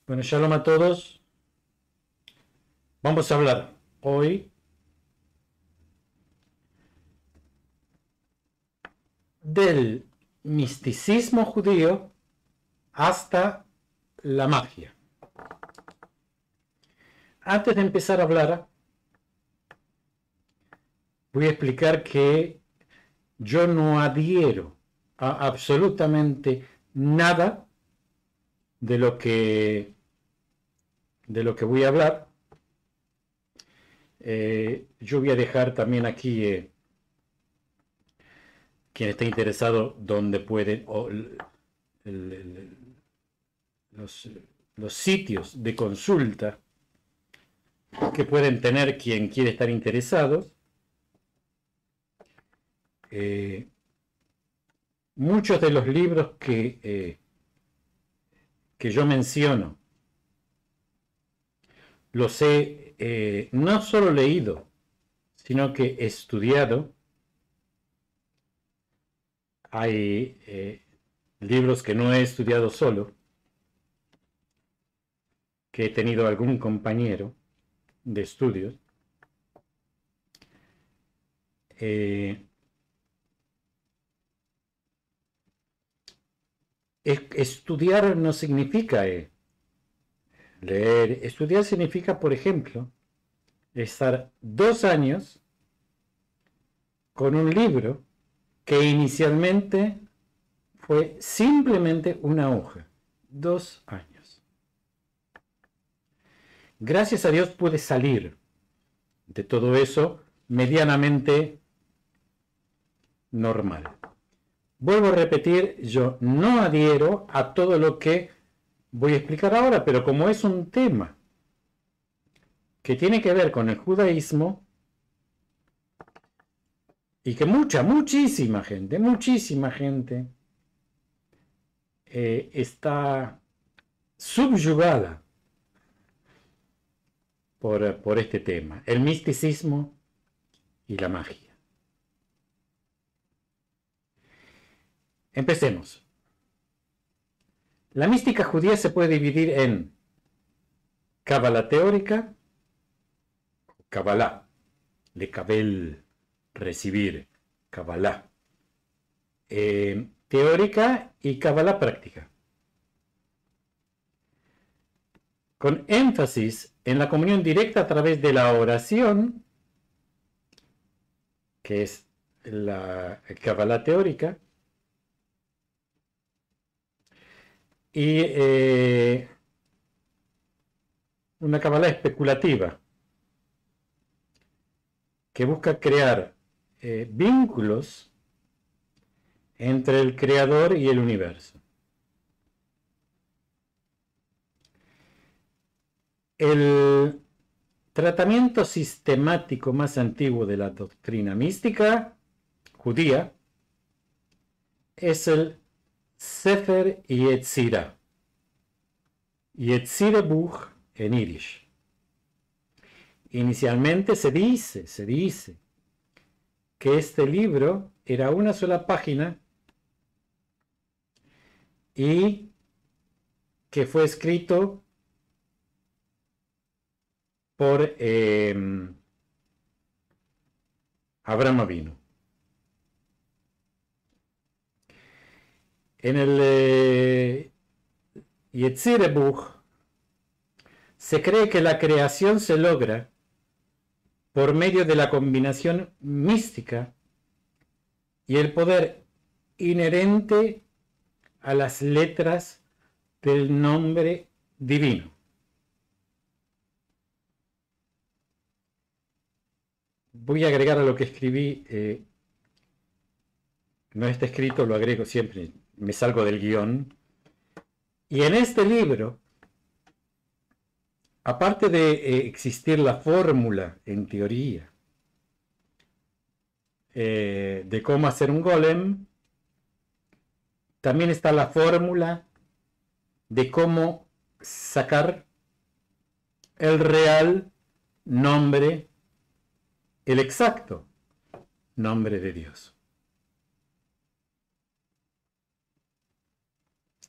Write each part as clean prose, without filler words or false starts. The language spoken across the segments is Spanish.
Bueno, shalom a todos. Vamos a hablar hoy del misticismo judío hasta la magia. Antes de empezar a hablar, voy a explicar que yo no adhiero a absolutamente nada de lo que voy a hablar. Yo voy a dejar también aquí quien esté interesado donde puede los, los sitios de consulta que pueden tener quien quiere estar interesado. Muchos de los libros que yo menciono los he no solo leído, sino que estudiado. Hay libros que no he estudiado solo, que he tenido algún compañero de estudios. Estudiar no significa leer. Estudiar significa, por ejemplo, estar 2 años con un libro que inicialmente fue simplemente una hoja. 2 años. Gracias a Dios pude salir de todo eso medianamente normal. Vuelvo a repetir, yo no adhiero a todo lo que voy a explicar ahora, pero como es un tema que tiene que ver con el judaísmo y que muchísima gente está subyugada por este tema, el misticismo y la magia. Empecemos. La mística judía se puede dividir en cábala teórica, Kabbalah, lekabel, recibir, Kabbalah, teórica y Kabbalah práctica, con énfasis en la comunión directa a través de la oración, que es la Kabbalah teórica, y una Kabbalah especulativa, que busca crear vínculos entre el creador y el universo. El tratamiento sistemático más antiguo de la doctrina mística judía es el Sefer Yetzirah, Yetzirah Buch en Yiddish. Inicialmente se dice que este libro era una sola página y que fue escrito por Abraham Avinu. En el Yetzirah Buch se cree que la creación se logra por medio de la combinación mística y el poder inherente a las letras del nombre divino. Voy a agregar a lo que escribí, no está escrito, lo agrego siempre, me salgo del guión. Y en este libro, aparte de existir la fórmula, en teoría, de cómo hacer un golem, también está la fórmula de cómo sacar el real nombre, el exacto nombre de Dios.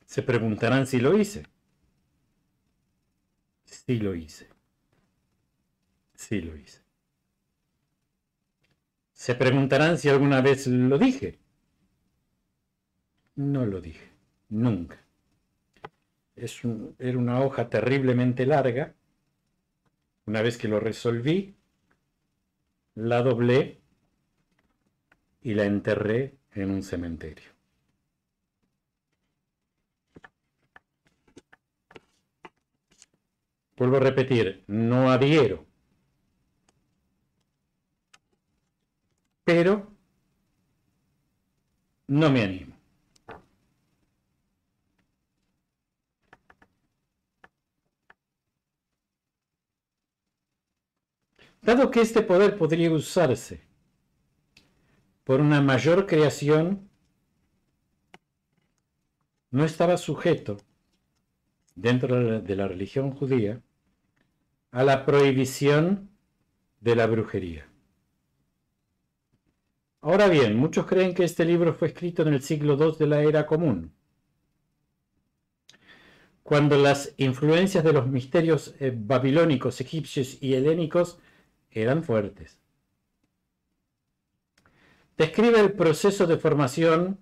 Se preguntarán si lo hice. Sí lo hice. Sí lo hice. Se preguntarán si alguna vez lo dije. No lo dije. Nunca. Era una hoja terriblemente larga. Una vez que lo resolví, la doblé y la enterré en un cementerio. Vuelvo a repetir, no adhiero. Pero no me animo. Dado que este poder podría usarse por una mayor creación, no estaba sujeto, dentro de la religión judía, a la prohibición de la brujería. Ahora bien, muchos creen que este libro fue escrito en el siglo II de la era común, cuando las influencias de los misterios babilónicos, egipcios y helénicos eran fuertes. Describe el proceso de formación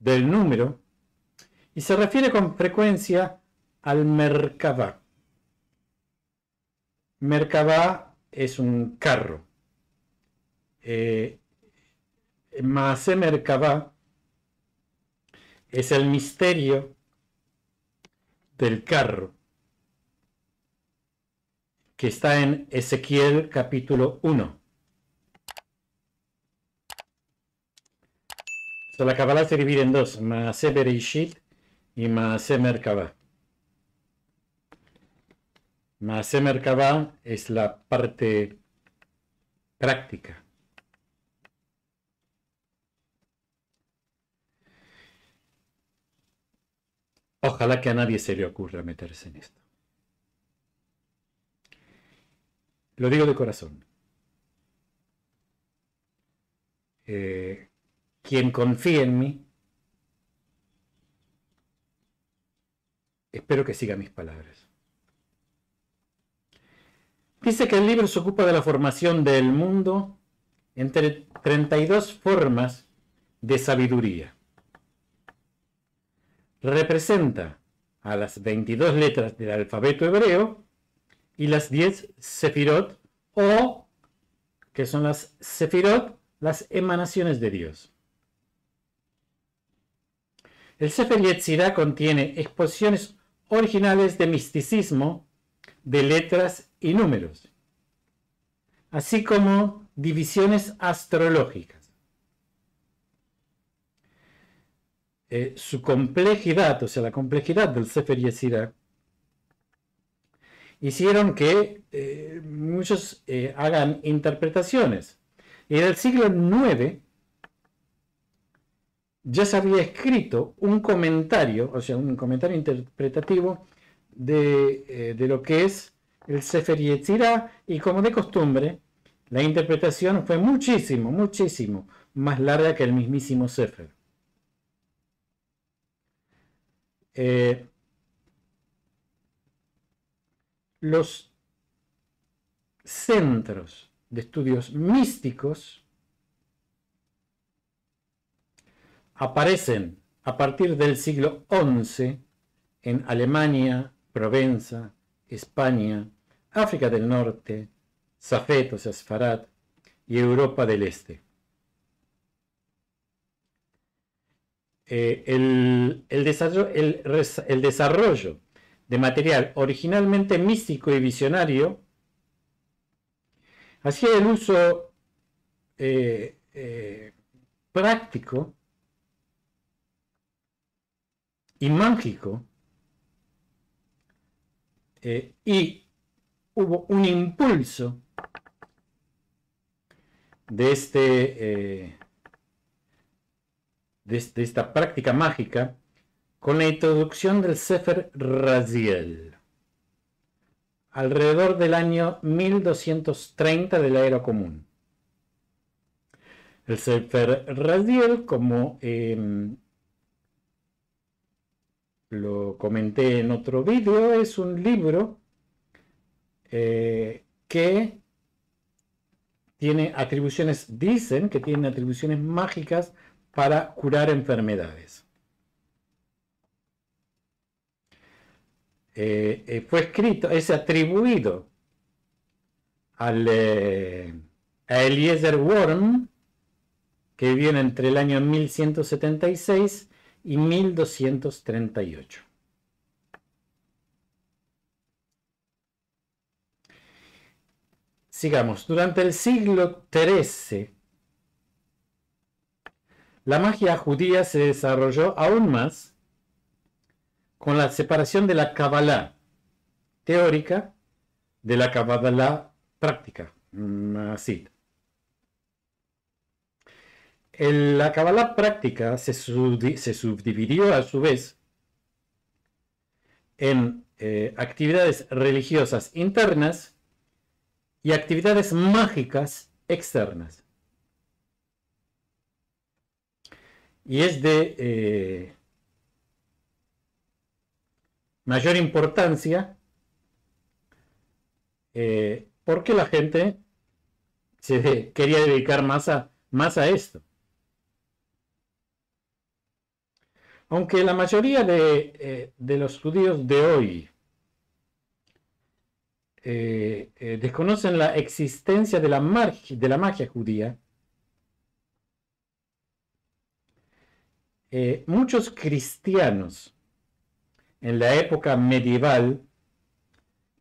del número y se refiere con frecuencia al Merkabah. Merkabah es un carro. Maaseh Merkabah es el misterio del carro que está en Ezequiel capítulo 1. La Kabbalah se divide en dos, Maaseh Bereshit y Maaseh Merkabah. Maaseh Merkabah es la parte práctica. Ojalá que a nadie se le ocurra meterse en esto. Lo digo de corazón. Quien confíe en mí, espero que siga mis palabras. Dice que el libro se ocupa de la formación del mundo entre 32 formas de sabiduría. Representa a las 22 letras del alfabeto hebreo y las 10 sefirot, o que son las sefirot, las emanaciones de Dios. El Sefer Yetzirah contiene exposiciones originales de misticismo, de letras y números, así como divisiones astrológicas. Su complejidad, o sea, la complejidad del Sefer Yetzirah, hicieron que muchos hagan interpretaciones. Y en el siglo IX ya se había escrito un comentario, o sea, un comentario interpretativo de lo que es el Sefer Yetzirah, y como de costumbre, la interpretación fue muchísimo más larga que el mismísimo Sefer. Los centros de estudios místicos aparecen a partir del siglo XI en Alemania, Provenza, España, África del Norte, Safed, o sea, Sfarad, y Europa del Este. El desarrollo de material originalmente místico y visionario hacía el uso práctico y mágico, y hubo un impulso de esta práctica mágica con la introducción del Sefer Raziel alrededor del año 1230 de la era común. El Sefer Raziel, como lo comenté en otro vídeo, es un libro que tiene atribuciones, dicen que tiene atribuciones mágicas para curar enfermedades. Fue escrito, es atribuido a Eliezer Worm, que vivió entre el año 1176 y 1238. Sigamos. Durante el siglo XIII, la magia judía se desarrolló aún más con la separación de la Kabbalah teórica de la Kabbalah práctica. Así. La Kabbalah práctica se subdividió a su vez en actividades religiosas internas y actividades mágicas externas. Y es de mayor importancia porque la gente se quería dedicar más a esto. Aunque la mayoría de los judíos de hoy desconocen la existencia de la magia judía, muchos cristianos en la época medieval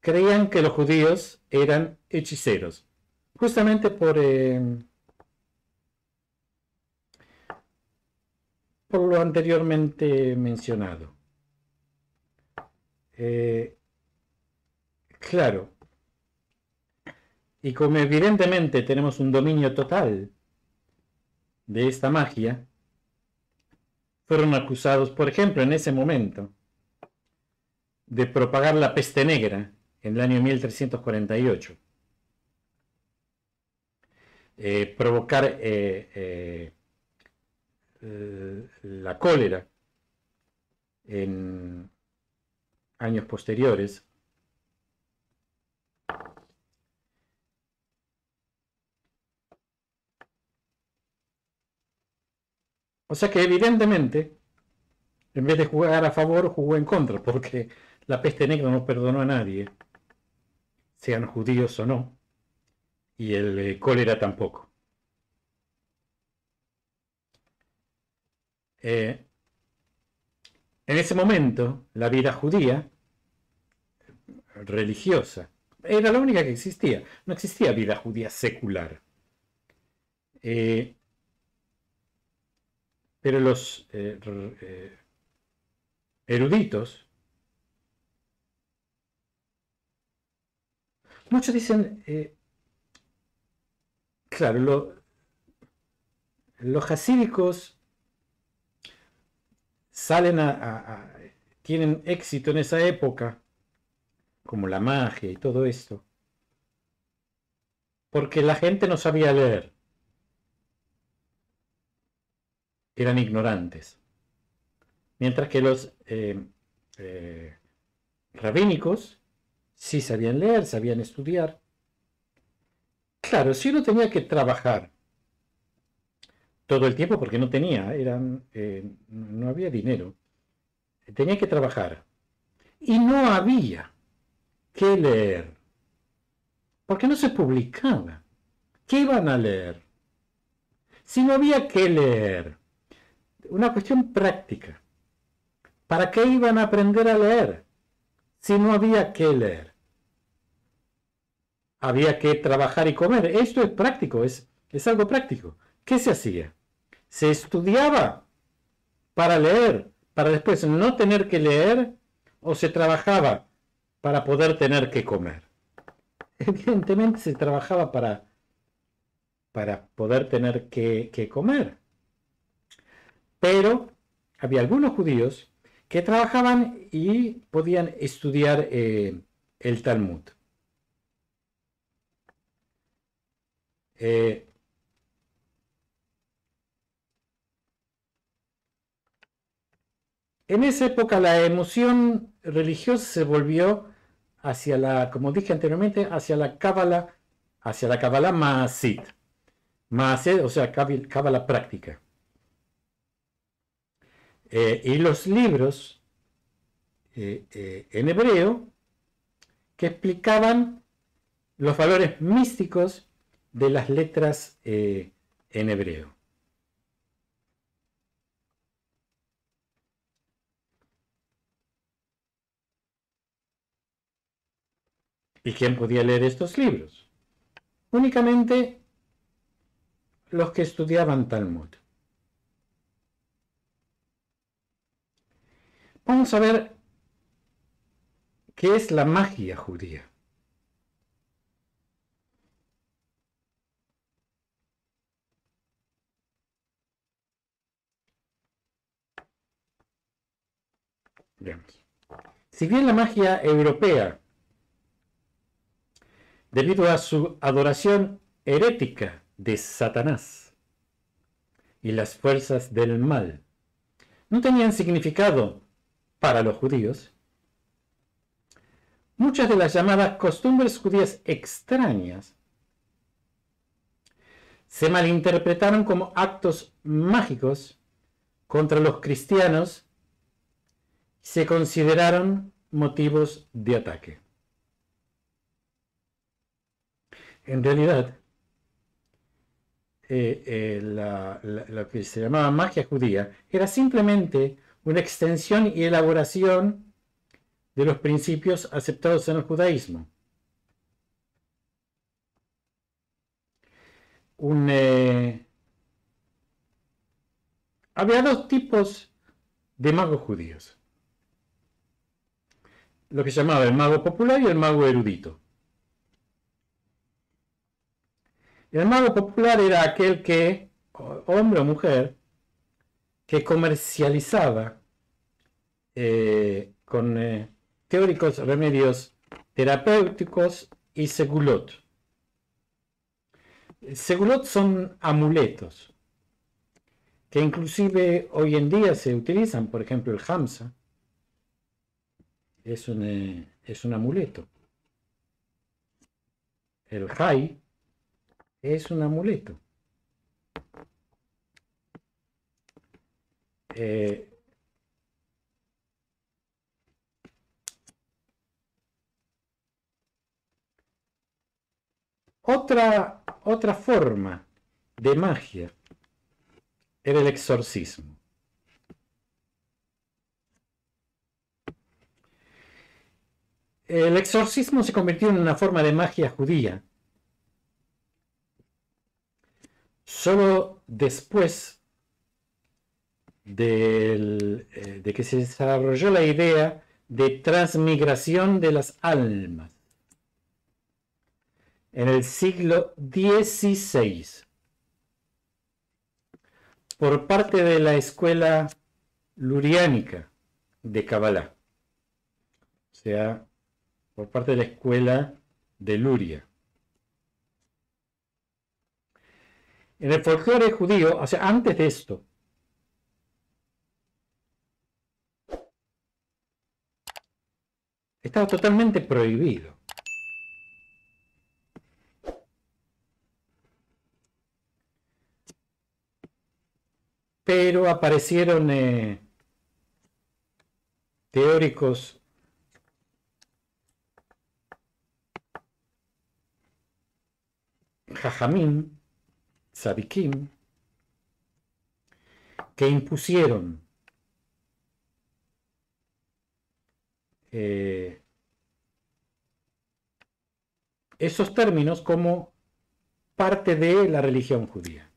creían que los judíos eran hechiceros, justamente por lo anteriormente mencionado. Claro, y como evidentemente tenemos un dominio total de esta magia, fueron acusados, por ejemplo, en ese momento, de propagar la peste negra en el año 1348, provocar la cólera en años posteriores. O sea que evidentemente, en vez de jugar a favor, jugó en contra, porque la peste negra no perdonó a nadie, sean judíos o no, y el cólera tampoco. En ese momento, la vida judía, religiosa, era la única que existía. No existía vida judía secular. Pero los eruditos, muchos dicen, claro, los hasídicos salen tienen éxito en esa época, como la magia y todo esto, porque la gente no sabía leer, eran ignorantes, mientras que los rabínicos sí sabían leer, sabían estudiar. Claro, si uno tenía que trabajar todo el tiempo porque no tenía, no había dinero, tenía que trabajar y no había que leer, porque no se publicaba. ¿Qué iban a leer? Si no había que leer, una cuestión práctica. ¿Para qué iban a aprender a leer si no había que leer? Había que trabajar y comer. Esto es práctico, es algo práctico. ¿Qué se hacía? Se estudiaba para leer, para después no tener que leer, o se trabajaba para poder tener que comer. Evidentemente se trabajaba para poder tener que comer. Pero había algunos judíos que trabajaban y podían estudiar el Talmud. En esa época la emoción religiosa se volvió hacia la, como dije anteriormente, hacia la Cábala Maasit. Maaset, o sea, Cábala práctica. Y los libros en hebreo que explicaban los valores místicos de las letras en hebreo. ¿Y quién podía leer estos libros? Únicamente los que estudiaban Talmud. Vamos a ver qué es la magia judía. Veamos. Si bien la magia europea, debido a su adoración herética de Satanás y las fuerzas del mal, no tenían significado para los judíos, muchas de las llamadas costumbres judías extrañas se malinterpretaron como actos mágicos contra los cristianos y se consideraron motivos de ataque. En realidad, lo que se llamaba magia judía era simplemente una extensión y elaboración de los principios aceptados en el judaísmo. Había dos tipos de magos judíos. Lo que se llamaba el mago popular y el mago erudito. El mago popular era aquel que, hombre o mujer, que comercializaba con teóricos remedios terapéuticos y segulot. Segulot son amuletos que inclusive hoy en día se utilizan, por ejemplo el Hamsa es un amuleto, el Jai es un amuleto. Otra forma de magia era el exorcismo. El exorcismo se convirtió en una forma de magia judía solo después de que se desarrolló la idea de transmigración de las almas en el siglo XVI por parte de la escuela luriánica de Kabbalah, o sea, por parte de la escuela de Luria. En el folclore judío, o sea, antes de esto, estaba totalmente prohibido. Pero aparecieron teóricos jajamín, tzadikim, que impusieron esos términos como parte de la religión judía.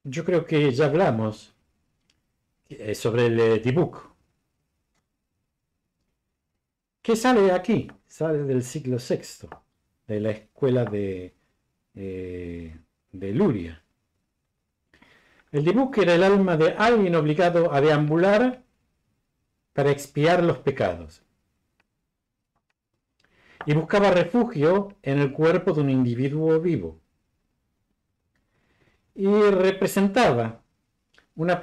Yo creo que ya hablamos sobre el Dibuk. ¿Qué sale de aquí? Sale del siglo VI, de la escuela de Luria. El Dibuk era el alma de alguien obligado a deambular para expiar los pecados. Y buscaba refugio en el cuerpo de un individuo vivo. Y representaba una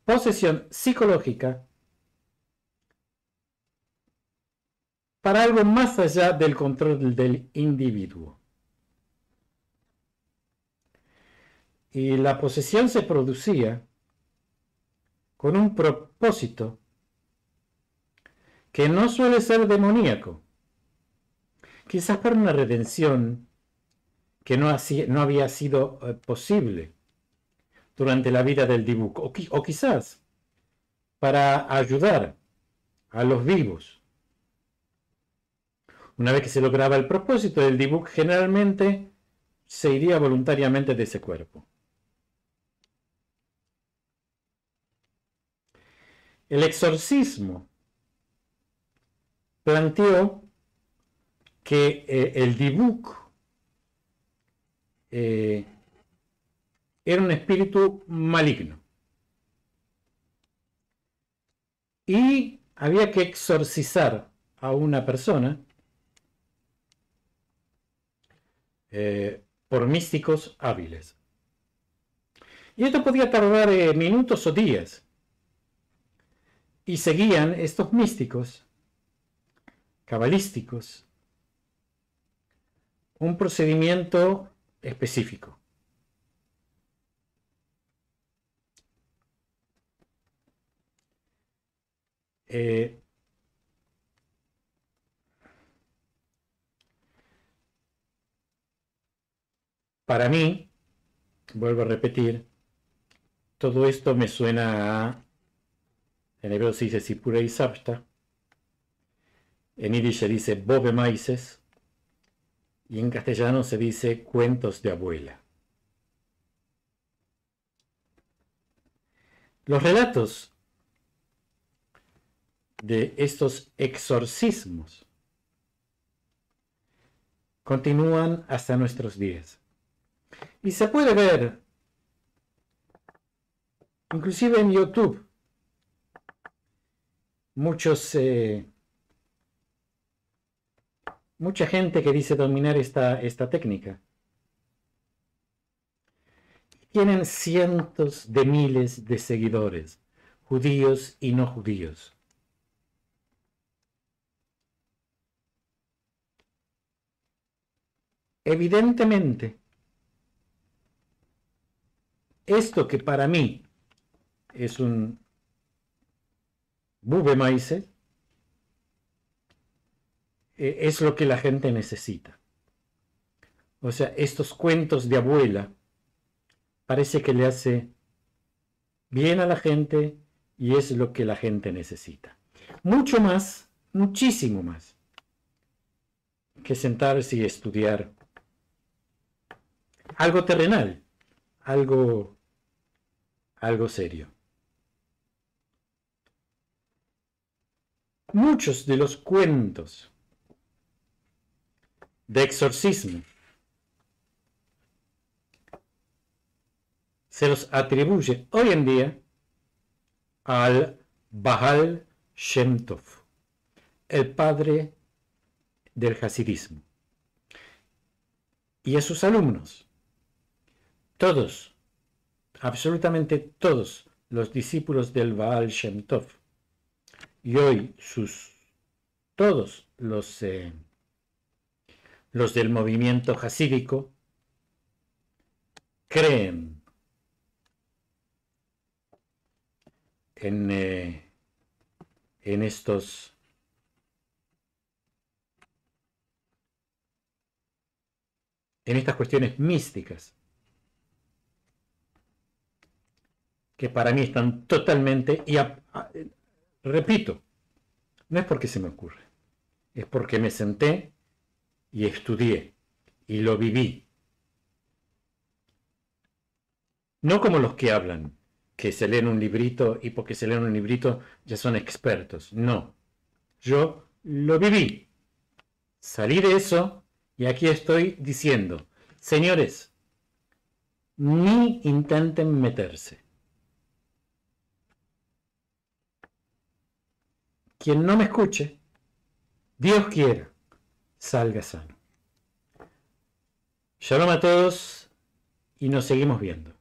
posesión psicológica para algo más allá del control del individuo. Y la posesión se producía con un propósito que no suele ser demoníaco, quizás para una redención que no había sido posible durante la vida del Dybbuk, o quizás para ayudar a los vivos. Una vez que se lograba el propósito, del Dybbuk generalmente se iría voluntariamente de ese cuerpo. El exorcismo planteó que el Dybbuk era un espíritu maligno y había que exorcizar a una persona por místicos hábiles. Y esto podía tardar minutos o días. Y seguían estos místicos cabalísticos un procedimiento específico. Para mí, vuelvo a repetir, todo esto me suena a, en hebreo se dice Sipurei Sabta, en yiddish se dice Bobe Maises, y en castellano se dice cuentos de abuela. Los relatos de estos exorcismos continúan hasta nuestros días. Y se puede ver, inclusive en YouTube, mucha gente que dice dominar esta técnica. Tienen cientos de miles de seguidores, judíos y no judíos. Evidentemente, esto que para mí es un bube maíz, es lo que la gente necesita. O sea, estos cuentos de abuela parece que le hace bien a la gente y es lo que la gente necesita. Mucho más, muchísimo más, que sentarse y estudiar algo terrenal, algo serio. Muchos de los cuentos de exorcismo se los atribuye hoy en día al Baal Shem Tov, el padre del hasidismo, y a sus alumnos. Todos, absolutamente todos los discípulos del Baal Shem Tov, y hoy todos los del movimiento hasídico creen en estas cuestiones místicas que para mí están totalmente, y repito, no es porque se me ocurre, es porque me senté y estudié y lo viví. No como los que hablan, que se leen un librito y porque se leen un librito ya son expertos. No, yo lo viví. Salí de eso y aquí estoy diciendo, señores, ni intenten meterse. Quien no me escuche, Dios quiera, salga sano. Shalom a todos y nos seguimos viendo.